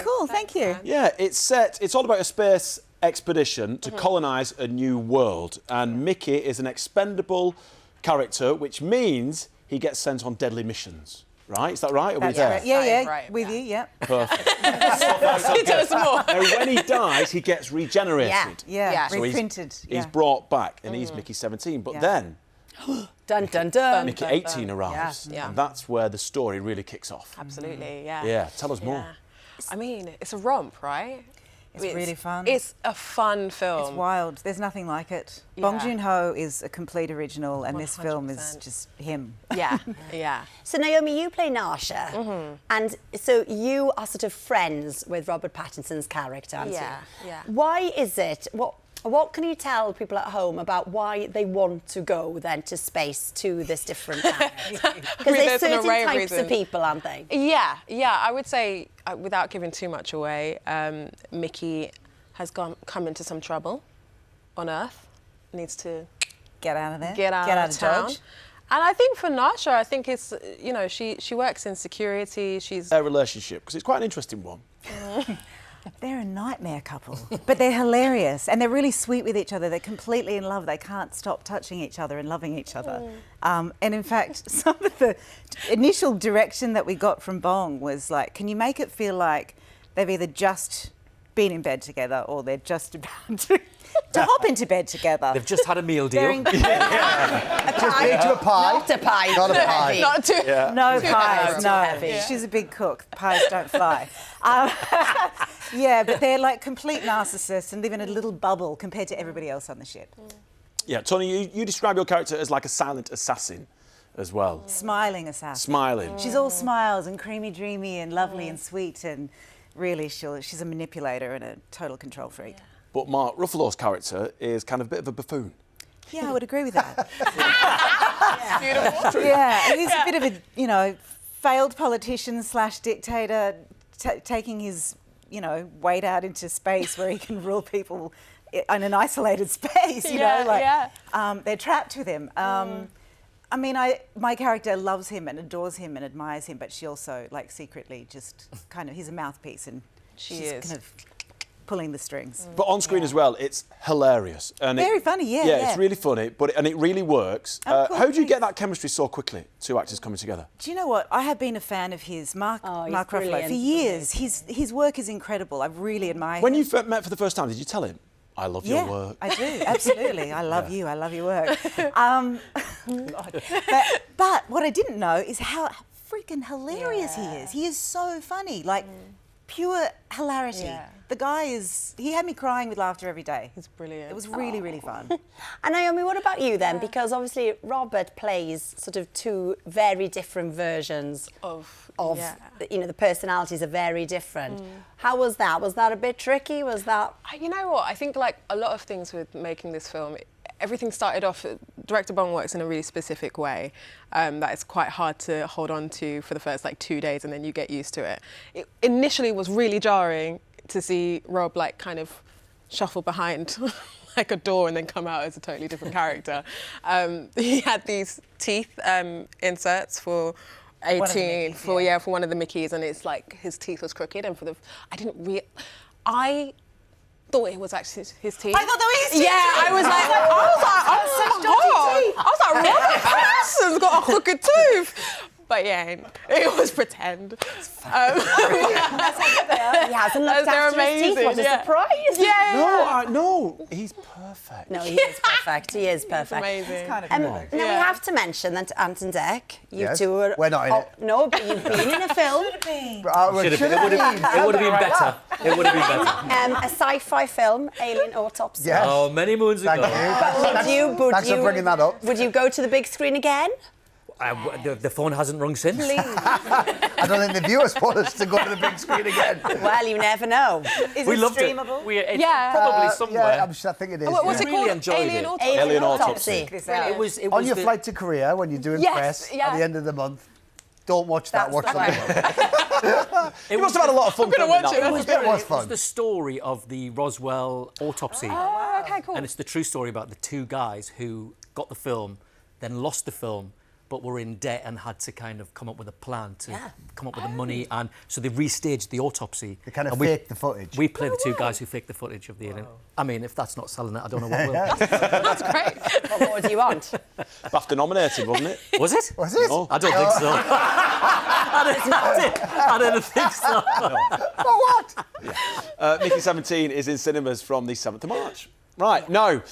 Cool, thank you. Yeah, it's all about a space expedition to colonise a new world. And Mickey is an expendable character, which means he gets sent on deadly missions. Right? Is that right? Are we there? Right. Yeah, right, with you, yeah. Perfect. Tell us more. Now, when he dies, he gets regenerated. Yeah. So reprinted. He's brought back, and he's Mickey 17. But then... Dun, dun, dun. Mickey 18 arrives, and that's where the story really kicks off. Absolutely, yeah. Yeah, tell us more. I mean, it's a romp, right? It's really fun. It's a fun film. It's wild. There's nothing like it. Bong Joon-ho is a complete original, and 100%. This film is just him. Yeah, yeah. So, Naomi, you play Nasha, and so you are sort of friends with Robert Pattinson's character, aren't you? Yeah. Why is it... What can you tell people at home about why they want to go then to space to this different planet? Because there's certain types of people, aren't they? Yeah. I would say, without giving too much away, Mickey has come into some trouble on Earth. Needs to get out of there. Get out of town. Dodge. And I think for Nasha, I think it's, you know, she works in security. She's their relationship, because it's quite an interesting one. They're a nightmare couple, but they're hilarious and they're really sweet with each other. They're completely in love. They can't stop touching each other and loving each other. And in fact, some of the initial direction that we got from Bong was like, can you make it feel like they've either just been in bed together or they're just about to hop into bed together. They've just had a meal deal. A pie. Just into a pie. Not a pie. Not a pie. Not too. No too pies. No, heavy. She's a big cook. Pies don't fly. Yeah, but they're like complete narcissists and live in a little bubble compared to everybody else on the ship. Yeah, Toni, you describe your character as like a silent assassin as well. Smiling assassin. Smiling. She's all smiles and creamy, dreamy and lovely and sweet, and really she's a manipulator and a total control freak. Yeah. But Mark Ruffalo's character is kind of a bit of a buffoon. Yeah, I would agree with that. Beautiful. Yeah, he's a bit of a, you know, failed politician / dictator, taking his, you know, weight out into space where he can rule people in an isolated space, you know, like they're trapped with him. I mean, my character loves him and adores him and admires him, but she also, like, secretly just kind of, he's a mouthpiece and she's kind of pulling the strings. But on screen as well, it's hilarious. And very funny, Yeah, it's really funny, and it really works. Oh, cool, how do you get that chemistry so quickly, two actors coming together? Do you know what? I have been a fan of his, Mark Ruffalo, for years. His work is incredible. I really admire him. When you met for the first time, did you tell him, I love your work? I do, absolutely. I love you, I love your work. But what I didn't know is how freaking hilarious he is. He is so funny, like pure hilarity. Yeah. The guy he had me crying with laughter every day. He's brilliant. It was really, really fun. And Naomi, what about you then? Because obviously Robert plays sort of two very different versions of you know, the personalities are very different. How was that? Was that a bit tricky? Was that... You know what? I think like a lot of things with making this film, everything started off, director Bong works in a really specific way that is quite hard to hold on to for the first like 2 days and then you get used to it. It initially was really jarring to see Rob like kind of shuffle behind like a door and then come out as a totally different character. He had these teeth inserts for 18 for one of the Mickeys, and it's like his teeth was crooked, and I thought it was actually his teeth. I thought that was his teeth. Yeah, I was like, oh my God, Robert Pattinson's got a crooked tooth. But yeah, it was pretend. He hasn't looked after his teeth. What a surprise! No, he's perfect. No, he is perfect. He is perfect. Amazing. It's kind of Now we have to mention that Ant and Dec, you two are... We're not in it. No, but you've been in a film. It would have been better. It would have been better. A sci-fi film, Alien Autopsy. Yes. Oh, many moons ago. Thank you. Thanks for bringing that up. Would you go to the big screen again? The phone hasn't rung since. I don't think the viewers want us to go to the big screen again. Well, you never know. Is We it loved streamable? it. Probably somewhere. Yeah, I think it is. What's it Really called? enjoyed Alien it. Autopsy. Alien Autopsy. It was On your flight to Korea, when you're doing press at the end of the month, don't watch that. Watch something else. You must have had a lot of fun filming that. It was fun. It's the story of the Roswell autopsy. Oh, okay, cool. And it's the true story about the two guys who got the film, then lost the film, but were in debt and had to kind of come up with a plan to come up with the money, and so they restaged the autopsy. They kind of faked the footage. We play the two guys who faked the footage of the alien. I mean, if that's not selling it, I don't know what will. That's great. What more do you want? BAFTA nominated, wasn't it? Was it? Was it? No. I don't think so. I didn't think so. For what? Mickey 17 is in cinemas from the 7th of March. Right, no.